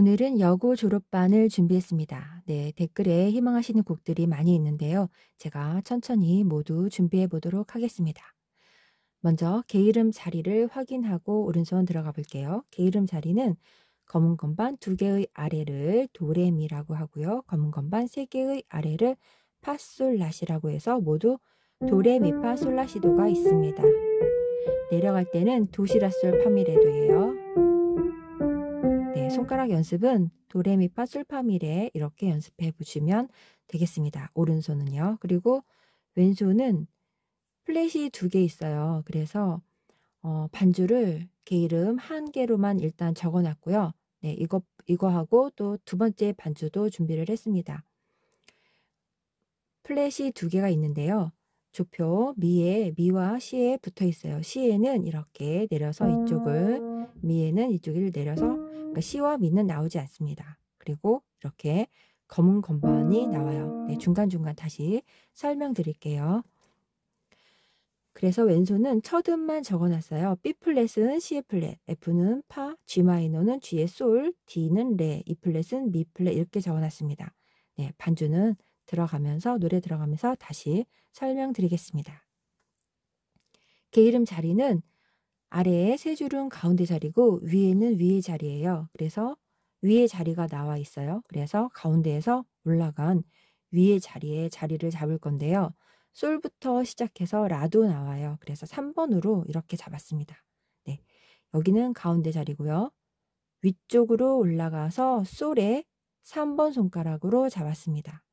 오늘은 여고 졸업반을 준비했습니다. 네, 댓글에 희망하시는 곡들이 많이 있는데요. 제가 천천히 모두 준비해 보도록 하겠습니다. 먼저 개 이름 자리를 확인하고 오른손 들어가 볼게요. 개 이름 자리는 검은 건반 2개의 아래를 도레미라고 하고요. 검은 건반 3개의 아래를 파솔라시라고 해서 모두 도레미파솔라시도가 있습니다. 내려갈 때는 도시라솔 파미레도예요. 네, 손가락 연습은 도레미파 솔파미레 이렇게 연습해 보시면 되겠습니다. 오른손은요. 그리고 왼손은 플랫이 2개 있어요. 그래서 반주를 개 이름 1개로만 일단 적어 놨고요. 네, 이거하고 또 두 번째 반주도 준비를 했습니다. 플랫이 2개가 있는데요. 조표 미에 미와 시에 붙어 있어요. 시에는 이렇게 내려서 이쪽을, 미에는 이쪽을 내려서, 그러니까 시와 미는 나오지 않습니다. 그리고 이렇게 검은 건반이 나와요. 네, 중간중간 다시 설명드릴게요. 그래서 왼손은 첫 음만 적어놨어요. B 플랫은 C의 플랫, F는 파, G 마이너는 G의 솔, D는 레, E 플랫은 미 플랫 이렇게 적어놨습니다. 네, 반주는 들어가면서 노래 들어가면서 다시 설명드리겠습니다. 개 이름 자리는 아래에 세 줄은 가운데 자리고 위에는 위의 자리예요. 그래서 위의 자리가 나와 있어요. 그래서 가운데에서 올라간 위의 자리에 자리를 잡을 건데요. 솔부터 시작해서 라도 나와요. 그래서 3번으로 이렇게 잡았습니다. 네, 여기는 가운데 자리고요. 위쪽으로 올라가서 솔에 3번 손가락으로 잡았습니다.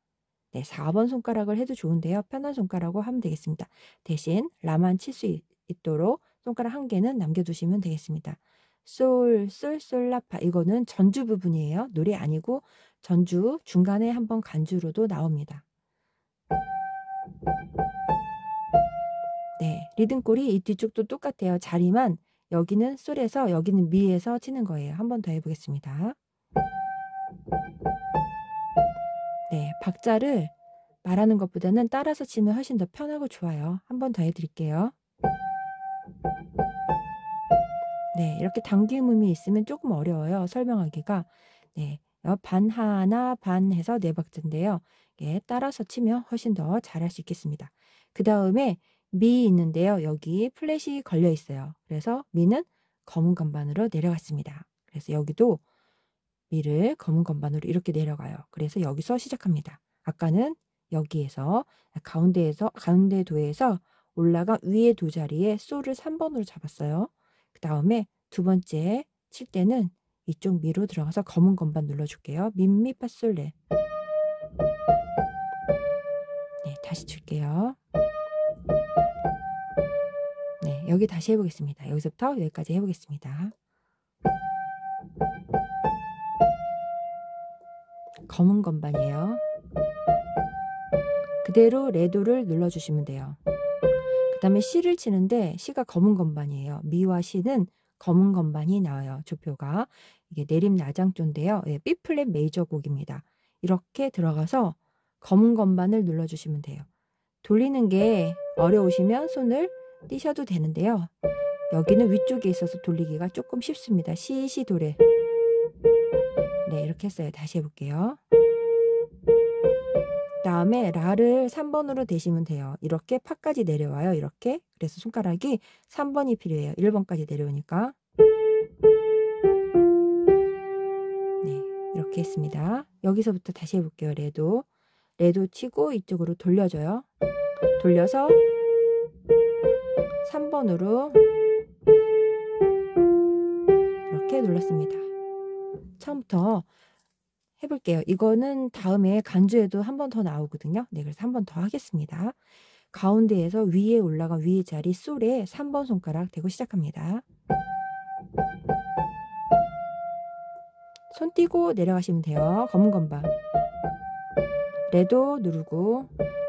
네, 4번 손가락을 해도 좋은데요. 편한 손가락으로 하면 되겠습니다. 대신 라만 칠 수 있도록 손가락 1개는 남겨두시면 되겠습니다. 솔, 솔, 솔, 라파. 이거는 전주 부분이에요. 노래 아니고 전주 중간에 한번 간주로도 나옵니다. 네, 리듬골이 이 뒤쪽도 똑같아요. 자리만 여기는 솔에서 여기는 미에서 치는 거예요. 한번 더 해보겠습니다. 네, 박자를 말하는 것보다는 따라서 치면 훨씬 더 편하고 좋아요. 한 번 더 해드릴게요. 네, 이렇게 당김음이 있으면 조금 어려워요. 설명하기가. 네, 반 하나 반 해서 4박자인데요. 예, 따라서 치면 훨씬 더 잘할 수 있겠습니다. 그 다음에 미 있는데요. 여기 플랫이 걸려 있어요. 그래서 미는 검은 건반으로 내려갔습니다. 그래서 여기도 미를 검은 건반으로 이렇게 내려가요. 그래서 여기서 시작합니다. 아까는 여기에서 가운데 도에서 올라가 위에 도 자리에 솔을 3번으로 잡았어요. 그 다음에 두 번째 칠 때는 이쪽 미로 들어가서 검은 건반 눌러줄게요. 민미 파솔레. 네, 다시 칠게요. 네, 여기 다시 해보겠습니다. 여기서부터 여기까지 해보겠습니다. 검은 건반이에요. 그대로 레도를 눌러주시면 돼요. 그 다음에 C를 치는데 C가 검은 건반이에요. 미와 C는 검은 건반이 나와요. 조표가. 이게 내림나장조인데요. 예, B 플랫 메이저 곡입니다. 이렇게 들어가서 검은 건반을 눌러주시면 돼요. 돌리는 게 어려우시면 손을 띄셔도 되는데요. 여기는 위쪽에 있어서 돌리기가 조금 쉽습니다. C, C 도레. 네, 이렇게 했어요. 다시 해볼게요. 다음에 라를 3번으로 대시면 돼요. 이렇게 파까지 내려와요. 이렇게. 그래서 손가락이 3번이 필요해요. 1번까지 내려오니까. 네, 이렇게 했습니다. 여기서부터 다시 해볼게요. 레도. 레도 치고 이쪽으로 돌려줘요. 돌려서 3번으로 이렇게 눌렀습니다. 처음부터 해볼게요. 이거는 다음에 간주에도 한 번 더 나오거든요. 네, 그래서 한 번 더 하겠습니다. 가운데에서 위에 올라간 위의 자리 솔에 3번 손가락 대고 시작합니다. 손 띄고 내려가시면 돼요. 검은 건반. 레도 누르고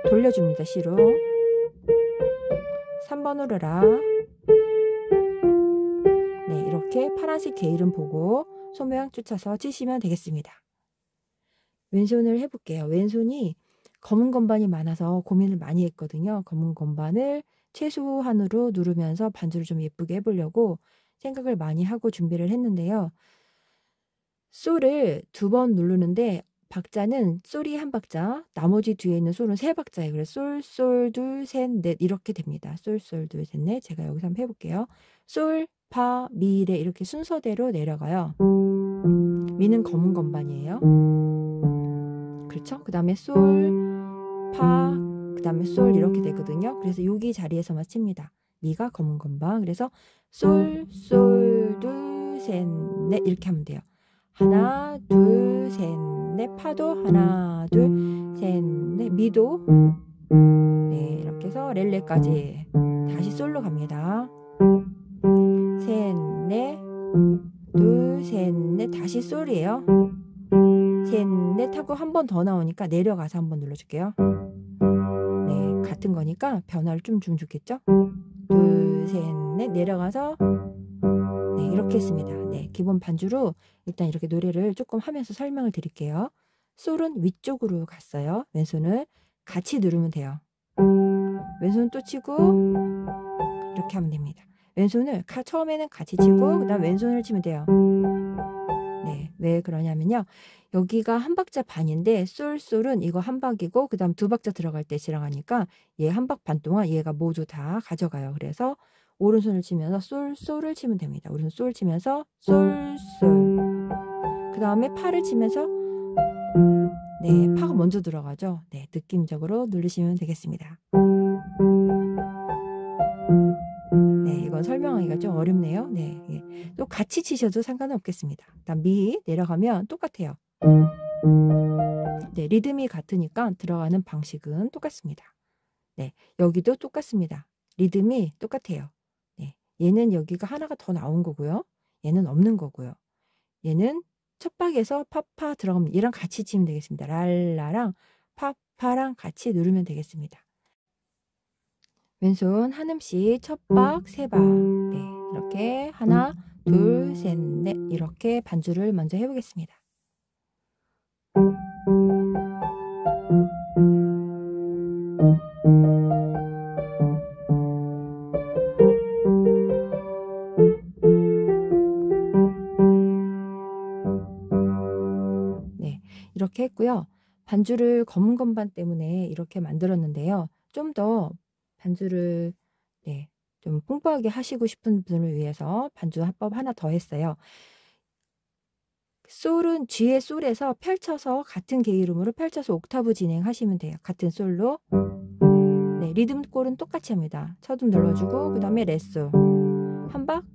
돌려줍니다. C로. 3번으로 라. 네, 이렇게 파란색 게일은 보고 손 모양 쫓아서 치시면 되겠습니다. 왼손을 해볼게요. 왼손이 검은 건반이 많아서 고민을 많이 했거든요. 검은 건반을 최소한으로 누르면서 반주를 좀 예쁘게 해보려고 생각을 많이 하고 준비를 했는데요. 솔을 2번 누르는데 박자는 솔이 한 박자, 나머지 뒤에 있는 솔은 3박자예요. 그래서 솔, 솔, 둘, 셋, 넷 이렇게 됩니다. 솔, 솔, 둘, 셋, 넷. 제가 여기서 한번 해볼게요. 솔, 파, 미, 레 이렇게 순서대로 내려가요. 미는 검은 건반이에요. 그렇죠? 그 다음에 솔, 파, 그 다음에 솔 이렇게 되거든요. 그래서 여기 자리에서만 칩니다. 미가 검은 건반. 그래서 솔, 솔, 둘, 셋, 넷 이렇게 하면 돼요. 하나, 둘, 셋, 넷. 파도 하나, 둘, 셋, 넷. 미도 네, 이렇게 해서 렐레까지 다시 솔로 갑니다. 셋, 넷, 둘, 셋, 넷. 다시 솔이에요. 셋, 넷 하고 한 번 더 나오니까 내려가서 한번 눌러줄게요. 네, 같은 거니까 변화를 좀 주면 좋겠죠? 둘, 셋, 넷 내려가서 네, 이렇게 했습니다. 네, 기본 반주로 일단 이렇게 노래를 조금 하면서 설명을 드릴게요. 솔은 위쪽으로 갔어요. 왼손을 같이 누르면 돼요. 왼손 또 치고 이렇게 하면 됩니다. 왼손을 처음에는 같이 치고 그 다음 왼손을 치면 돼요. 네, 왜 그러냐면요. 여기가 한 박자 반인데 솔은 이거 한 박이고 그 다음 2박자 들어갈 때 지나가니까 얘 한 박 반 동안 얘가 모두 다 가져가요. 그래서 오른손을 치면서 솔을 치면 됩니다. 오른손 솔 치면서 솔. 그 다음에 파를 치면서 네, 파가 먼저 들어가죠. 네, 느낌적으로 누르시면 되겠습니다. 네, 이건 설명하기가 좀 어렵네요. 네, 예. 또 같이 치셔도 상관은 없겠습니다. 그다음 미 내려가면 똑같아요. 네, 리듬이 같으니까 들어가는 방식은 똑같습니다. 네, 여기도 똑같습니다. 리듬이 똑같아요. 네, 얘는 여기가 하나가 더 나온 거고요. 얘는 없는 거고요. 얘는 첫 박에서 파파 들어가면 얘랑 같이 치면 되겠습니다. 랄라랑 파파랑 같이 누르면 되겠습니다. 왼손 한 음씩 첫 박, 세 박. 네, 이렇게 하나, 둘, 셋, 넷 이렇게 반주를 먼저 해보겠습니다. 네, 이렇게 했고요. 반주를 검은 건반 때문에 이렇게 만들었는데요. 좀 더 반주를 네, 좀 풍부하게 하시고 싶은 분을 위해서 반주 합법 하나 더 했어요. 솔은 G의 솔에서 펼쳐서 같은 게이름으로 펼쳐서 옥타브 진행하시면 돼요. 같은 솔로. 네, 리듬골은 똑같이 합니다. 첫음 눌러주고 그 다음에 레솔 한 박,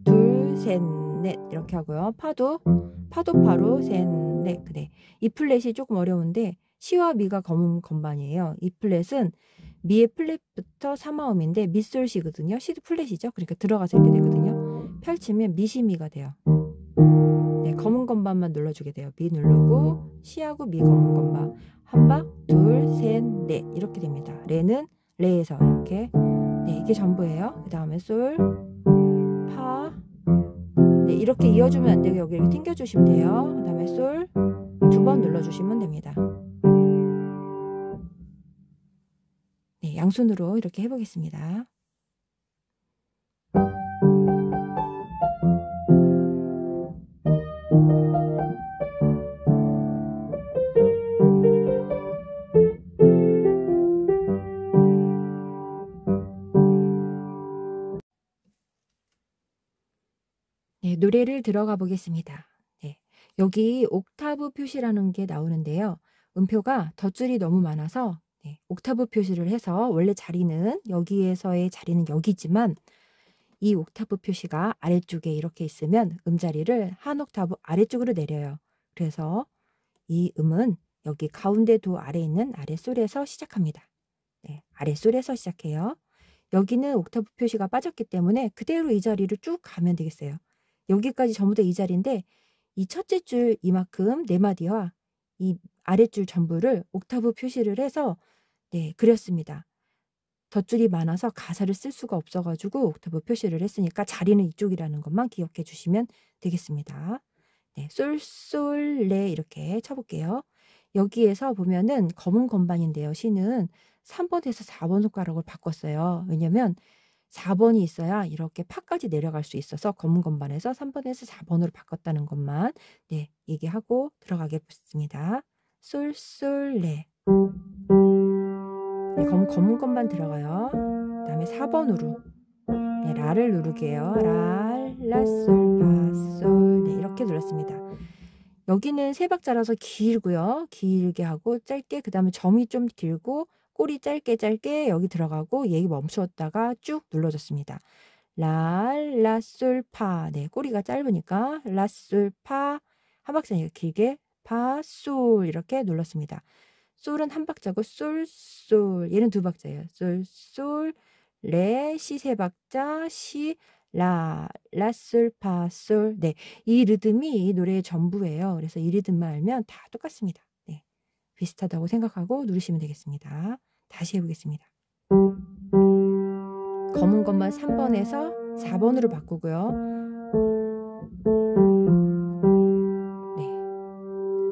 둘, 셋, 넷 이렇게 하고요. 파도 파로 셋, 넷. 그래. 이 플랫이 조금 어려운데 C와 미가 검은 건반이에요. 이 플랫은 미의 플랫부터 3화음인데 미솔시거든요. C도 플랫이죠. 그러니까 들어가서 이렇게 되거든요. 펼치면 미시미가 돼요. 네, 검은 건반만 눌러주게 돼요. 미 누르고 C하고 미 검은 건반 한 박, 둘, 셋, 넷 이렇게 됩니다. 레는 레에서 이렇게 네, 이게 전부예요. 그 다음에 솔, 파 네, 이렇게 이어주면 안 되고 여기 이렇게 튕겨주시면 돼요. 그 다음에 솔 2번 눌러주시면 됩니다. 네, 양손으로 이렇게 해보겠습니다. 네, 노래를 들어가 보겠습니다. 네, 여기 옥타브 표시라는 게 나오는데요. 음표가 덧줄이 너무 많아서 네, 옥타브 표시를 해서 원래 자리는 여기에서의 자리는 여기지만 이 옥타브 표시가 아래쪽에 이렇게 있으면 음자리를 한 옥타브 아래쪽으로 내려요. 그래서 이 음은 여기 가운데 도 아래에 있는 아랫솔에서 시작합니다. 네, 아랫솔에서 시작해요. 여기는 옥타브 표시가 빠졌기 때문에 그대로 이 자리를 쭉 가면 되겠어요. 여기까지 전부 다 이 자리인데 이 첫째 줄 이만큼 4마디와 이 아랫줄 전부를 옥타브 표시를 해서 그렸습니다. 덧줄이 많아서 가사를 쓸 수가 없어 가지고 옥타브 표시를 했으니까 자리는 이쪽이라는 것만 기억해 주시면 되겠습니다. 솔, 레 이렇게 쳐 볼게요. 여기에서 보면은 검은 건반인데요. 시는 3번에서 4번 손가락을 바꿨어요. 왜냐면 4번이 있어야 이렇게 파까지 내려갈 수 있어서 검은 건반에서 3번에서 4번으로 바꿨다는 것만 얘기하고 들어가겠습니다. 솔, 레. 검은 건반 들어가요. 그다음에 4번으로 라를 누르게요. 라, 솔, 파, 솔. 이렇게 눌렀습니다. 여기는 3박자라서 길고요. 길게 하고 짧게, 그다음에 점이 좀 길고 꼬리 짧게 여기 들어가고 얘기 멈추었다가 쭉 눌러줬습니다. 라, 솔, 파. 꼬리가 짧으니까 라, 솔, 파. 한 박자니까 길게 파, 솔 이렇게 눌렀습니다. 솔은 한 박자고 솔, 얘는 2박자예요. 솔, 레, 시 3박자, 시, 라, 솔, 파, 솔. 이 리듬이 이 노래의 전부예요. 그래서 이 리듬만 알면 다 똑같습니다. 비슷하다고 생각하고 누르시면 되겠습니다. 다시 해보겠습니다. 검은 것만 3번에서 4번으로 바꾸고요.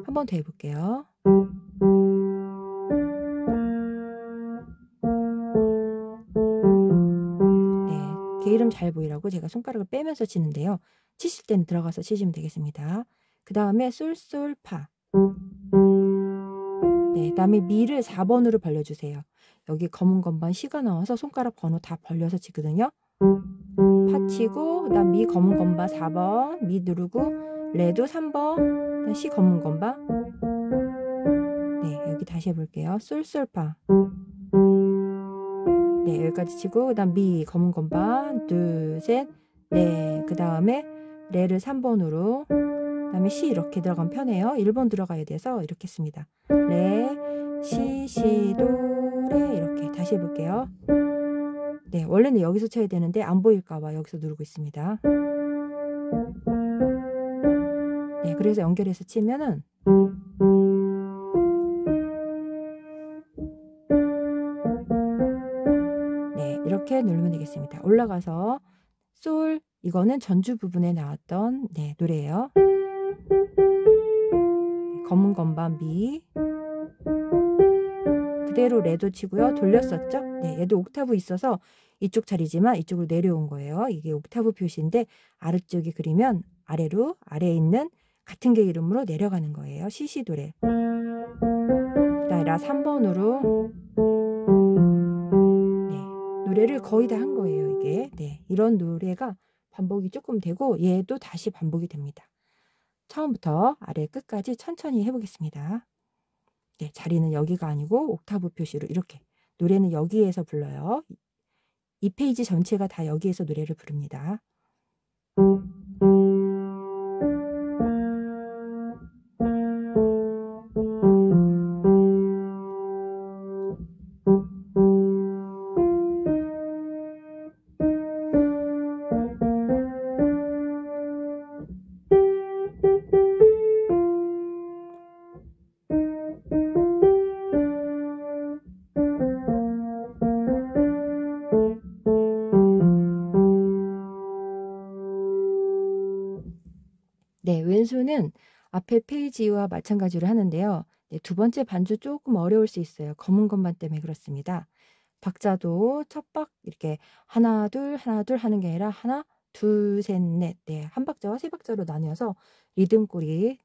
한 번 더 해볼게요. 게 이름 잘 보이라고 제가 손가락을 빼면서 치는데요. 치실 때는 들어가서 치시면 되겠습니다. 그 다음에 솔, 파. 그 다음에 미를 4번으로 벌려주세요. 여기 검은 건반 시가 나와서 손가락 번호 다 벌려서 치거든요. 파 치고 그 다음 미 검은 건반 4번 미 누르고 레도 3번 시 검은 건반 여기 다시 해볼게요. 솔, 파. 여기까지 치고 그 다음 미 검은 건반 둘, 셋, 그 다음에 레를 3번으로 그 다음에 시 이렇게 들어가면 편해요. 1번 들어가야 돼서 이렇게 씁니다. 레, 시, 도, 레 이렇게 다시 해볼게요. 원래는 여기서 쳐야 되는데 안 보일까봐 여기서 누르고 있습니다. 그래서 연결해서 치면은 이렇게 누르면 되겠습니다. 올라가서 솔, 이거는 전주 부분에 나왔던 노래예요. 검은 건반 미 그대로 레도 치고요. 돌렸었죠? 얘도 옥타브 있어서 이쪽 자리지만 이쪽으로 내려온 거예요. 이게 옥타브 표시인데 아래쪽에 그리면 아래로 아래에 있는 같은 게 이름으로 내려가는 거예요. 시시도레. 그다음에 라 3번으로 노래를 거의 다 한 거예요. 이게 이런 노래가 반복이 조금 되고 얘도 다시 반복이 됩니다. 처음부터 아래 끝까지 천천히 해보겠습니다. 자리는 여기가 아니고 옥타브 표시로 이렇게 노래는 여기에서 불러요. 이 페이지 전체가 다 여기에서 노래를 부릅니다. 왼손은 앞에 페이지와 마찬가지로 하는데요. 두 번째 반주 조금 어려울 수 있어요. 검은 것만 때문에 그렇습니다. 박자도 첫 박 이렇게 하나 둘 하는 게 아니라 하나 둘 셋 넷 한 박자와 3박자로 나뉘어서 리듬골이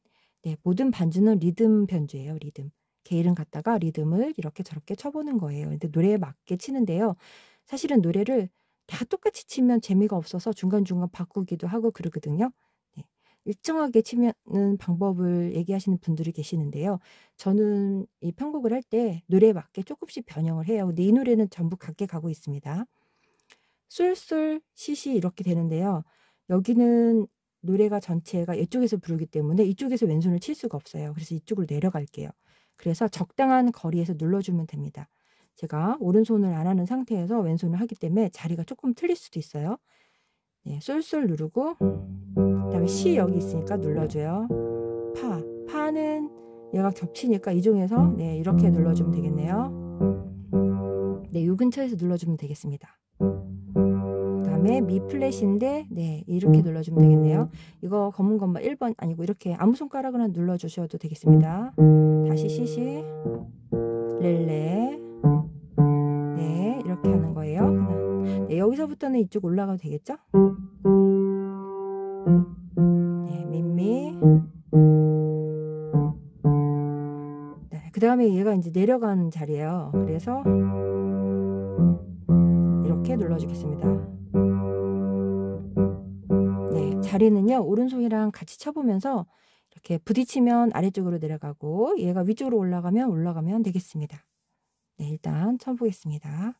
모든 반주는 리듬 변주예요. 리듬. 게이름 갖다가 리듬을 이렇게 저렇게 쳐보는 거예요. 근데 노래에 맞게 치는데요. 사실은 노래를 다 똑같이 치면 재미가 없어서 중간중간 바꾸기도 하고 그러거든요. 일정하게 치는 방법을 얘기하시는 분들이 계시는데요. 저는 이 편곡을 할 때 노래에 맞게 조금씩 변형을 해요. 근데 이 노래는 전부 같게 가고 있습니다. 솔, 시시 이렇게 되는데요. 여기는 노래가 전체가 이쪽에서 부르기 때문에 이쪽에서 왼손을 칠 수가 없어요. 그래서 이쪽으로 내려갈게요. 그래서 적당한 거리에서 눌러주면 됩니다. 제가 오른손을 안 하는 상태에서 왼손을 하기 때문에 자리가 조금 틀릴 수도 있어요. 솔 누르고 그다음에 시 여기 있으니까 눌러줘요. 파는 얘가 겹치니까 이 중에서 네, 이렇게 눌러주면 되겠네요. 네, 요 근처에서 눌러주면 되겠습니다. 그다음에 미 플랫인데 네, 이렇게 눌러주면 되겠네요. 이거 검은 것만 1번 아니고 이렇게 아무 손가락으로 눌러주셔도 되겠습니다. 다시 시시 렐레 네, 이렇게 하는 거예요. 네, 여기서부터는 이쪽 올라가도 되겠죠? 네, 민미 네, 그 다음에 얘가 이제 내려간 자리예요. 그래서 이렇게 눌러주겠습니다. 네, 자리는요 오른손이랑 같이 쳐보면서 이렇게 부딪히면 아래쪽으로 내려가고 얘가 위쪽으로 올라가면 되겠습니다. 네, 일단 쳐보겠습니다.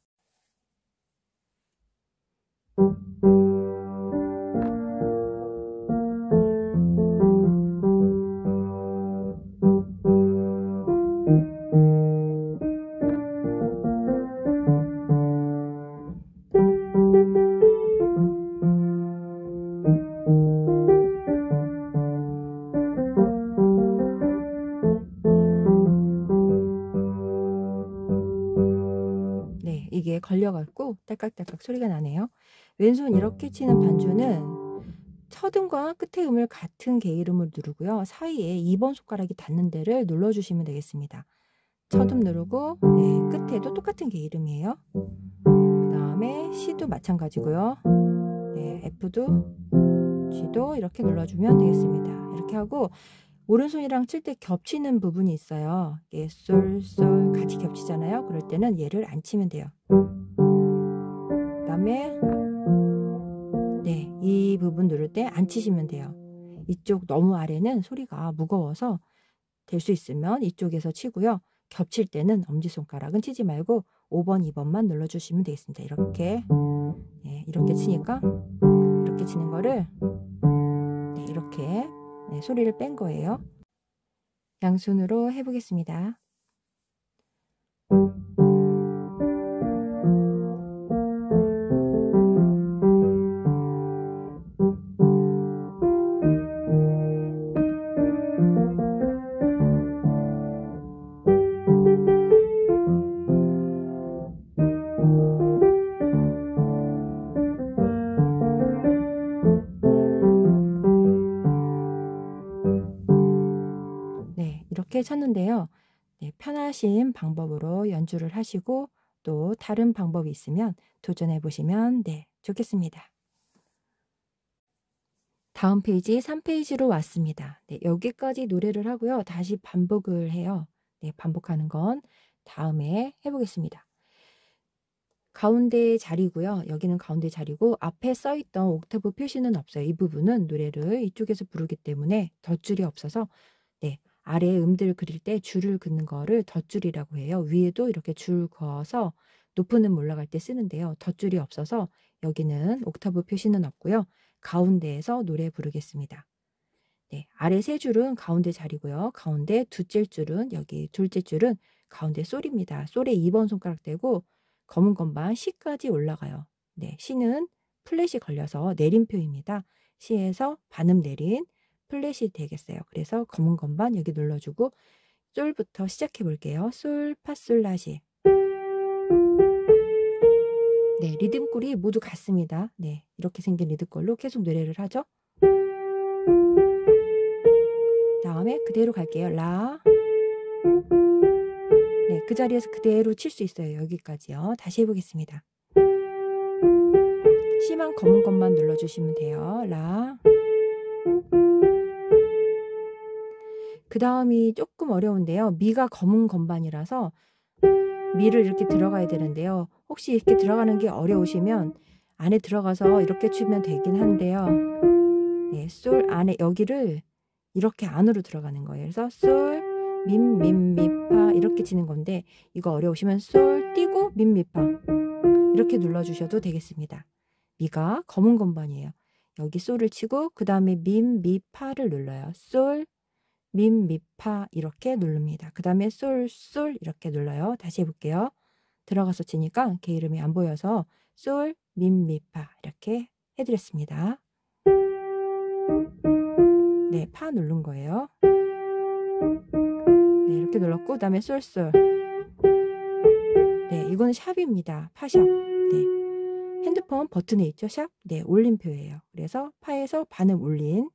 네, 이게 걸려갖고 딸깍딸깍 소리가 나네요. 왼손 이렇게 치는 반주는 첫음과 끝의 음을 같은 게으름을 누르고요. 사이에 2번 손가락이 닿는 데를 눌러주시면 되겠습니다. 첫음 누르고 네, 끝에도 똑같은 게으름이에요. 그 다음에 C도 마찬가지고요. 네, F도 G도 이렇게 눌러주면 되겠습니다. 이렇게 하고 오른손이랑 칠 때 겹치는 부분이 있어요. 이게 솔 같이 겹치잖아요. 그럴 때는 얘를 안 치면 돼요. 그 다음에 네, 이 부분 누를 때 안 치시면 돼요. 이쪽 너무 아래는 소리가 무거워서 될 수 있으면 이쪽에서 치고요. 겹칠 때는 엄지손가락은 치지 말고 5번, 2번만 눌러주시면 되겠습니다. 이렇게 네, 이렇게 치니까 이렇게 치는 거를 네, 이렇게 네, 소리를 뺀 거예요. 양손으로 해보겠습니다. 네, 이렇게 쳤는데요. 네, 편하신 방법으로 연주를 하시고 또 다른 방법이 있으면 도전해 보시면 네, 좋겠습니다. 다음 페이지 3페이지로 왔습니다. 네, 여기까지 노래를 하고요. 다시 반복을 해요. 네, 반복하는 건 다음에 해보겠습니다. 가운데 자리고요. 여기는 가운데 자리고 앞에 써있던 옥타브 표시는 없어요. 이 부분은 노래를 이쪽에서 부르기 때문에 덧줄이 없어서 네, 아래 음들 그릴 때 줄을 긋는 거를 덧줄이라고 해요. 위에도 이렇게 줄 그어서 높은 음 올라갈 때 쓰는데요. 덧줄이 없어서 여기는 옥타브 표시는 없고요. 가운데에서 노래 부르겠습니다. 네, 아래 세 줄은 가운데 자리고요. 가운데 두째 줄은 여기 둘째 줄은 가운데 솔입니다. 솔에 2번 손가락 대고 검은 건반 C까지 올라가요. 네, C는 플랫이 걸려서 내림표입니다. C에서 반음 내린 플랫이 되겠어요. 그래서 검은 건반 여기 눌러주고 솔부터 시작해 볼게요. 솔, 파, 솔, 라시. 네, 리듬꼴이 모두 같습니다. 네, 이렇게 생긴 리듬꼴로 계속 노래를 하죠. 다음에 그대로 갈게요. 라. 네, 그 자리에서 그대로 칠 수 있어요. 여기까지요. 다시 해보겠습니다. C만 검은 것만 눌러주시면 돼요. 라. 그 다음이 조금 어려운데요. 미가 검은 건반이라서 미를 이렇게 들어가야 되는데요. 혹시 이렇게 들어가는 게 어려우시면 안에 들어가서 이렇게 치면 되긴 한데요. 네, 솔 안에 여기를 이렇게 안으로 들어가는 거예요. 그래서 솔, 미파 이렇게 치는 건데 이거 어려우시면 솔 띄고 미파 이렇게 눌러주셔도 되겠습니다. 미가 검은 건반이에요. 여기 솔을 치고 그 다음에 미파를 눌러요. 솔, 미파 이렇게 누릅니다. 그 다음에 솔 이렇게 눌러요. 다시 해볼게요. 들어가서 치니까 게 이름이 안 보여서 솔, 미파 이렇게 해드렸습니다. 네, 파 누른 거예요. 네, 이렇게 눌렀고, 그 다음에 쏠쏠. 네, 이거는 샵입니다. 파샵. 네, 핸드폰 버튼에 있죠, 샵. 네, 올림표예요. 그래서 파에서 반음 올린.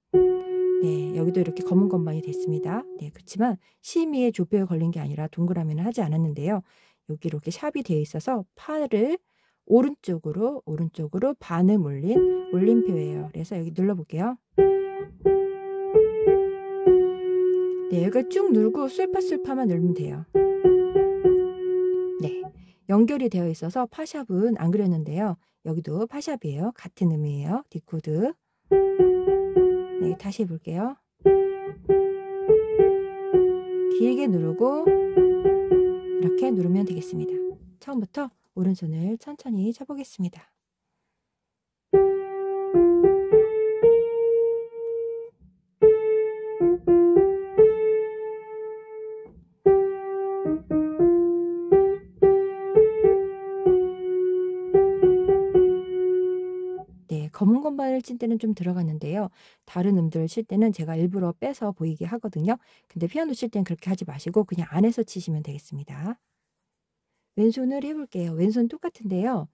네, 여기도 이렇게 검은 건반이 됐습니다. 네, 그렇지만 시미에 조표에 걸린 게 아니라 동그라미는 하지 않았는데요. 여기 이렇게 샵이 되어 있어서 파를 오른쪽으로 반음 올린 올림표예요. 그래서 여기 눌러볼게요. 네, 여기를 쭉 누르고 술파술파만 누르면 돼요. 네, 연결이 되어 있어서 파샵은 안 그렸는데요. 여기도 파샵이에요. 같은 의미예요. 디코드. 네, 다시 해볼게요. 길게 누르고 이렇게 누르면 되겠습니다. 처음부터 오른손을 천천히 쳐보겠습니다. 네, 검은 건반을 칠 때는 좀 들어갔는데요. 다른 음들을 칠 때는 제가 일부러 빼서 보이게 하거든요. 근데 피아노 칠 때는 그렇게 하지 마시고 그냥 안에서 치시면 되겠습니다. 왼손을 해볼게요. 왼손 똑같은데요.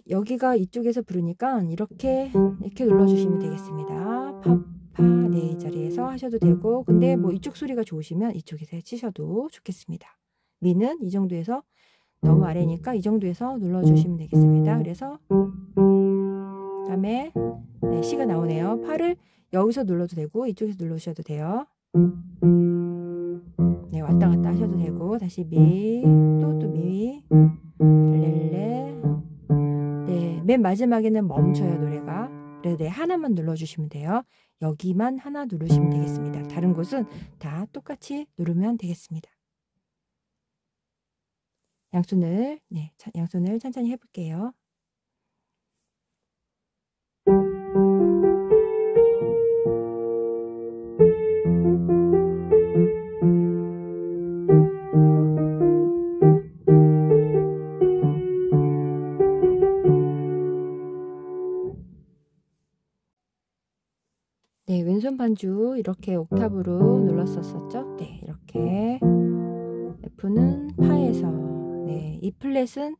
여기가 이쪽에서 부르니까 이렇게 눌러주시면 되겠습니다. 파, 네, 이 자리에서 하셔도 되고, 근데 뭐 이쪽 소리가 좋으시면 이쪽에서 치셔도 좋겠습니다. 미는 이 정도에서, 너무 아래니까 이 정도에서 눌러주시면 되겠습니다. 그래서 그다음에 네, C가 나오네요. 파를 여기서 눌러도 되고 이쪽에서 누르셔도 돼요. 네, 왔다 갔다 하셔도 되고, 다시 미, 또 미, 렐레. 네, 맨 마지막에는 멈춰요, 노래가. 그래서 네, 하나만 눌러주시면 돼요. 여기만 하나 누르시면 되겠습니다. 다른 곳은 다 똑같이 누르면 되겠습니다. 양손을, 네, 양손을 천천히 해볼게요. 네, 왼손 반주 이렇게 옥타브로 눌렀었죠. 네, 이렇게 F는 파에서, 네, 이 플랫은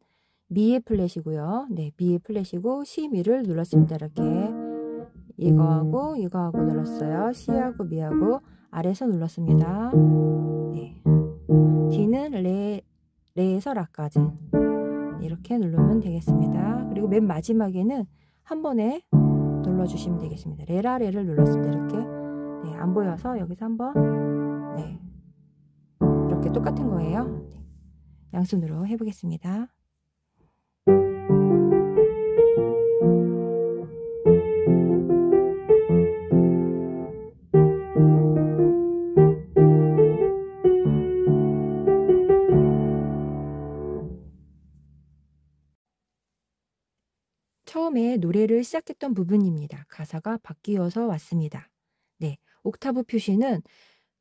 미의 플랫이고요. 네, 미의 플랫이고 C 미를 눌렀습니다. 이렇게 이거하고 눌렀어요. C하고 미하고 아래에서 눌렀습니다. 네, D는 레에서 라까지 이렇게 누르면 되겠습니다. 그리고 맨 마지막에는 한 번에 눌러주시면 되겠습니다. 레라레를 눌렀습니다. 이렇게. 네, 안 보여서 여기서 한번, 네, 이렇게 똑같은 거예요. 네, 양손으로 해보겠습니다. 처음에 노래를 시작했던 부분입니다. 가사가 바뀌어서 왔습니다. 네, 옥타브 표시는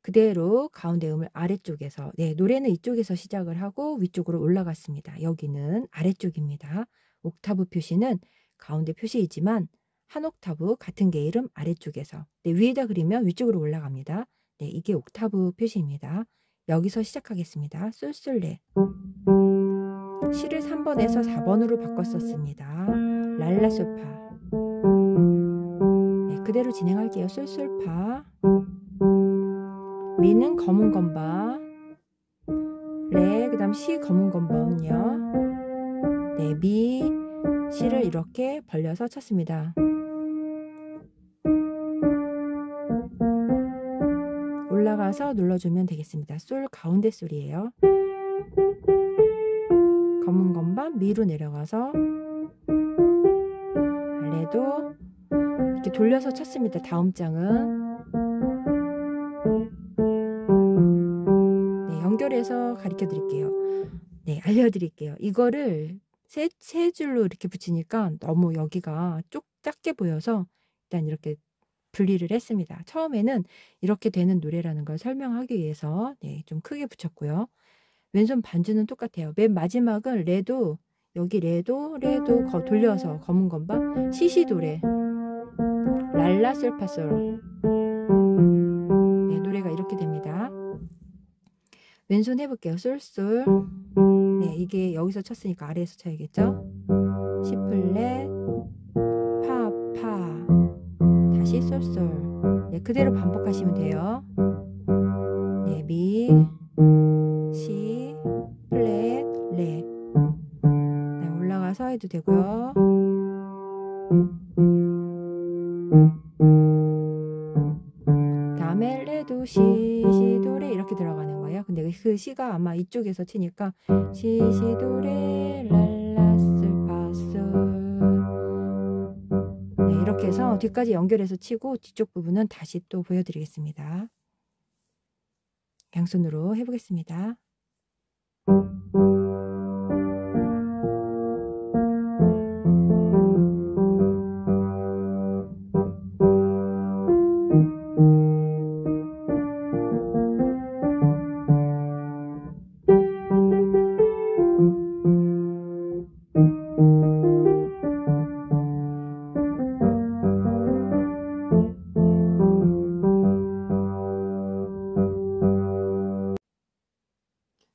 그대로 가운데 음을 아래쪽에서, 네, 노래는 이쪽에서 시작을 하고 위쪽으로 올라갔습니다. 여기는 아래쪽입니다. 옥타브 표시는 가운데 표시이지만 한 옥타브 같은 게 이름 아래쪽에서, 네, 위에다 그리면 위쪽으로 올라갑니다. 네, 이게 옥타브 표시입니다. 여기서 시작하겠습니다. 쏠쏠레. C를 3번에서 4번으로 바꿨었습니다. 랄라솔파. 네, 그대로 진행할게요. 쏠쏠파. 미는 검은 건반, 레, 그 다음 C 검은 건반은요. 네, 미, C를 이렇게 벌려서 쳤습니다. 올라가서 눌러주면 되겠습니다. 솔 가운데 솔이에요. 검은 건반, 미로 내려가서 레도 이렇게 돌려서 쳤습니다. 다음 장은. 연결해서 가르쳐 드릴게요. 네, 알려드릴게요. 이거를 세 줄로 이렇게 붙이니까 너무 여기가 작게 보여서 일단 이렇게 분리를 했습니다. 처음에는 이렇게 되는 노래라는 걸 설명하기 위해서, 네, 좀 크게 붙였고요. 왼손 반주는 똑같아요. 맨 마지막은 레도, 여기 레도 돌려서 검은 건반, 시시도레, 랄라 솔파솔. 네, 노래가 이렇게 됩니다. 왼손 해볼게요. 솔솔. 네, 이게 여기서 쳤으니까 아래에서 쳐야겠죠? C 플랫, 파, 다시 솔솔. 네, 그대로 반복하시면 돼요. 네, 미, C, 플랫, 레. 네, 올라가서 해도 되고요. 다음에 레도 시, 도레 이렇게 들어가는 거예요. 근데 그 시가 아마 이쪽에서 치니까 시, 도레, 랄라, 솔, 파, 솔. 네, 이렇게 해서 뒤까지 연결해서 치고 뒤쪽 부분은 다시 또 보여드리겠습니다. 양손으로 해보겠습니다.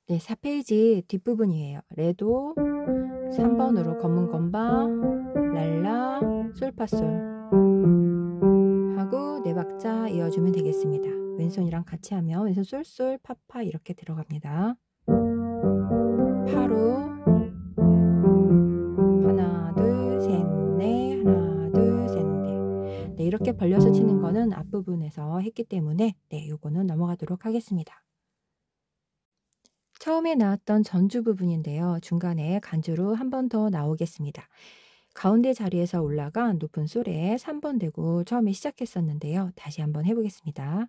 네, 4페이지 뒷부분이에요. 레도 3번으로 검은 건반, 랄라, 솔파솔 하고 4박자 이어주면 되겠습니다. 왼손이랑 같이 하면 왼손 솔솔, 파파 이렇게 들어갑니다. 파로 하나, 둘, 셋, 넷, 하나, 둘, 셋, 넷. 네, 이렇게 벌려서 치는 거는 앞부분에서 했기 때문에 네, 요거는 넘어가도록 하겠습니다. 처음에 나왔던 전주 부분인데요. 중간에 간주로 한 번 더 나오겠습니다. 가운데 자리에서 올라간 높은 솔에 3번 대고 처음에 시작했었는데요. 다시 한번 해보겠습니다.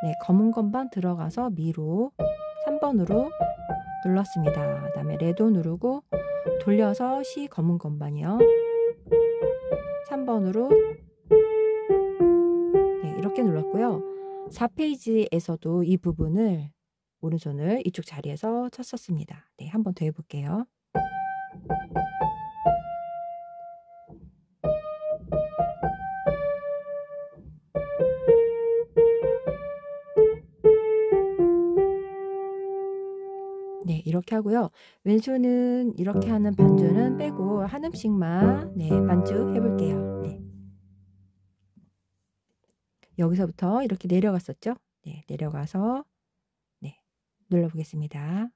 네, 검은 건반 들어가서 미로 3번으로 눌렀습니다. 그 다음에 레도 누르고 돌려서 시 검은 건반이요. 3번으로 네, 이렇게 눌렀고요. 4페이지에서도 이 부분을 오른손을 이쪽 자리에서 쳤었습니다. 네, 한 번 더 해볼게요. 네, 이렇게 하고요. 왼손은 이렇게 하는 반주는 빼고 한 음씩만 네, 반주 해볼게요. 네. 여기서부터 이렇게 내려갔었죠? 네, 내려가서 네, 눌러보겠습니다.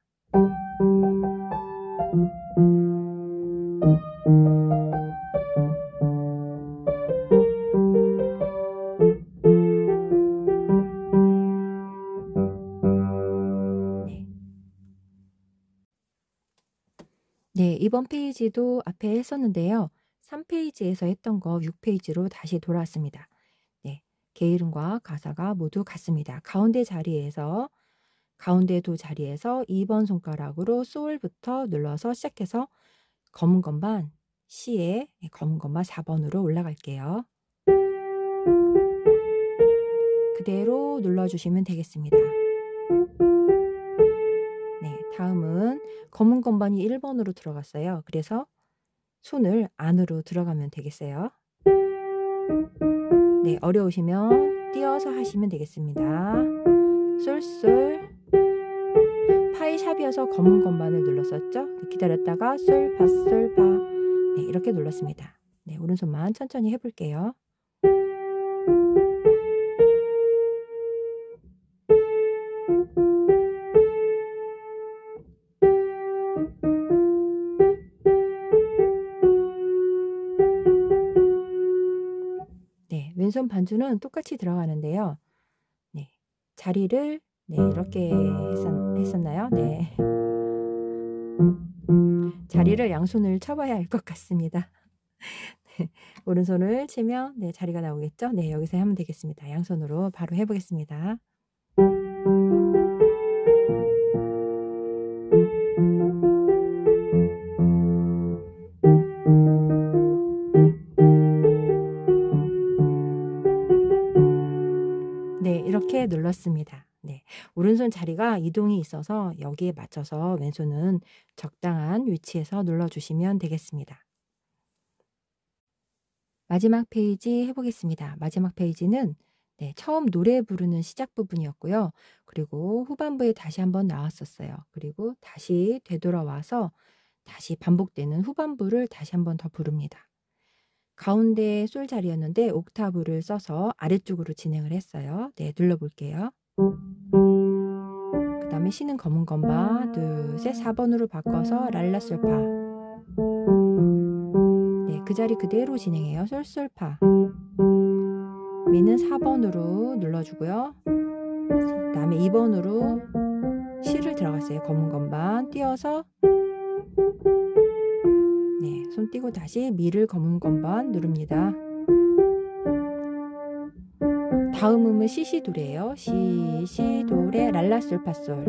네, 이번 페이지도 앞에 했었는데요. 3페이지에서 했던 거 6페이지로 다시 돌아왔습니다. 네, 게으름과 가사가 모두 같습니다. 가운데 자리에서 가운데 두 자리에서 2번 손가락으로 솔부터 눌러서 시작해서 검은 건반 C에 검은 건반 4번으로 올라갈게요. 그대로 눌러주시면 되겠습니다. 네, 다음은 검은 건반이 1번으로 들어갔어요. 그래서 손을 안으로 들어가면 되겠어요. 네, 어려우시면 띄어서 하시면 되겠습니다. 솔솔 파이 샵이어서 검은 건반을 눌렀었죠. 기다렸다가 솔, 파, 솔, 파 네, 이렇게 눌렀습니다. 네, 오른손만 천천히 해볼게요. 네, 왼손 반주는 똑같이 들어가는데요. 네, 자리를 네, 이렇게 했었나요? 네. 자리를 양손을 쳐봐야 할 것 같습니다. 네, 오른손을 치면 네, 자리가 나오겠죠? 네, 여기서 하면 되겠습니다. 양손으로 바로 해보겠습니다. 네, 이렇게 눌렀습니다. 네, 오른손 자리가 이동이 있어서 여기에 맞춰서 왼손은 적당한 위치에서 눌러주시면 되겠습니다. 마지막 페이지 해 보겠습니다. 마지막 페이지는 네, 처음 노래 부르는 시작 부분이었고요. 그리고 후반부에 다시 한번 나왔었어요. 그리고 다시 되돌아와서 다시 반복되는 후반부를 다시 한번 더 부릅니다. 가운데 솔 자리였는데 옥타브를 써서 아래쪽으로 진행을 했어요. 네, 눌러볼게요. 그 다음에 C는 검은 건바, 둘, 셋, 4번으로 바꿔서 랄라솔파. 네, 그 자리 그대로 진행해요. 솔솔파. 미는 4번으로 눌러주고요. 그 다음에 2번으로 C를 들어갔어요. 검은 건반 띄어서 네, 손 띄고 다시 미를 검은 건반 누릅니다. 다음 음은 시시도레예요. 시시도레 랄라솔파솔.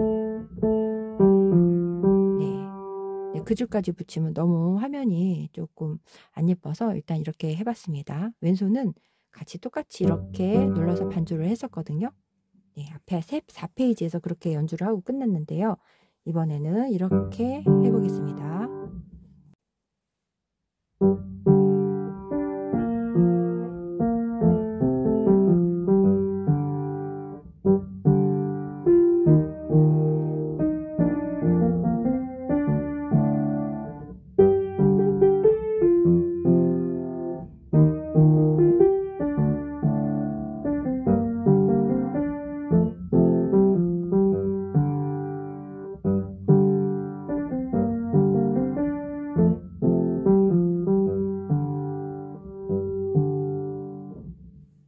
네, 그 줄까지 붙이면 너무 화면이 조금 안 예뻐서 일단 이렇게 해봤습니다. 왼손은 같이 똑같이 이렇게 눌러서 반주를 했었거든요. 네, 앞에 4페이지에서 그렇게 연주를 하고 끝났는데요. 이번에는 이렇게 해보겠습니다.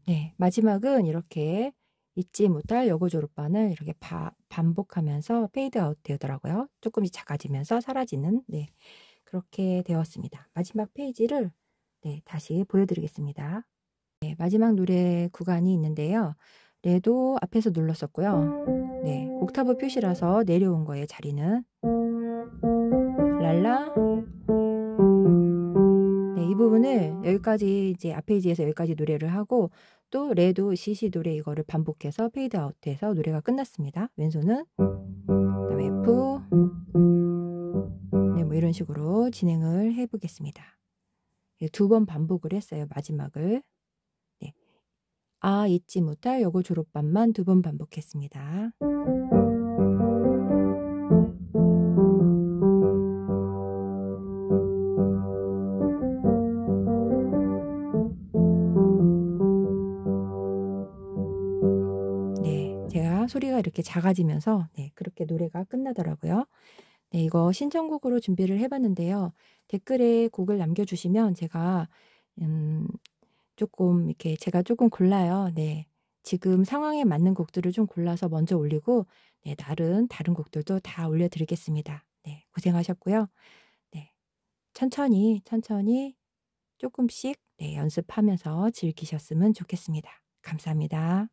네, 마지막은 이렇게 잊지 못할 여고 졸업반을 이렇게 반복하면서 페이드 아웃 되더라고요. 조금씩 작아지면서 사라지는 네, 그렇게 되었습니다. 마지막 페이지를 네, 다시 보여드리겠습니다. 네, 마지막 노래 구간이 있는데요. 레도 앞에서 눌렀었고요. 네, 옥타브 표시라서 내려온 거예요. 자리는 랄라. 네, 이 부분을 여기까지 이제 앞 페이지에서 여기까지 노래를 하고 또 레도 시시 노래 이거를 반복해서 페이드 아웃해서 노래가 끝났습니다. 왼손은 그다음에 F 네, 뭐 이런 식으로 진행을 해보겠습니다. 2번 반복을 했어요. 마지막을 네, 아 잊지 못할 여고 졸업반만 2번 반복했습니다. 네, 제가 소리가 이렇게 작아지면서 네, 그렇게 노래가 끝나더라고요. 네, 이거 신청곡으로 준비를 해봤는데요. 댓글에 곡을 남겨주시면 제가 조금 이렇게 제가 조금 골라요. 네, 지금 상황에 맞는 곡들을 좀 골라서 먼저 올리고 네, 다른 곡들도 다 올려드리겠습니다. 네, 고생하셨고요. 네, 천천히 조금씩 네, 연습하면서 즐기셨으면 좋겠습니다. 감사합니다.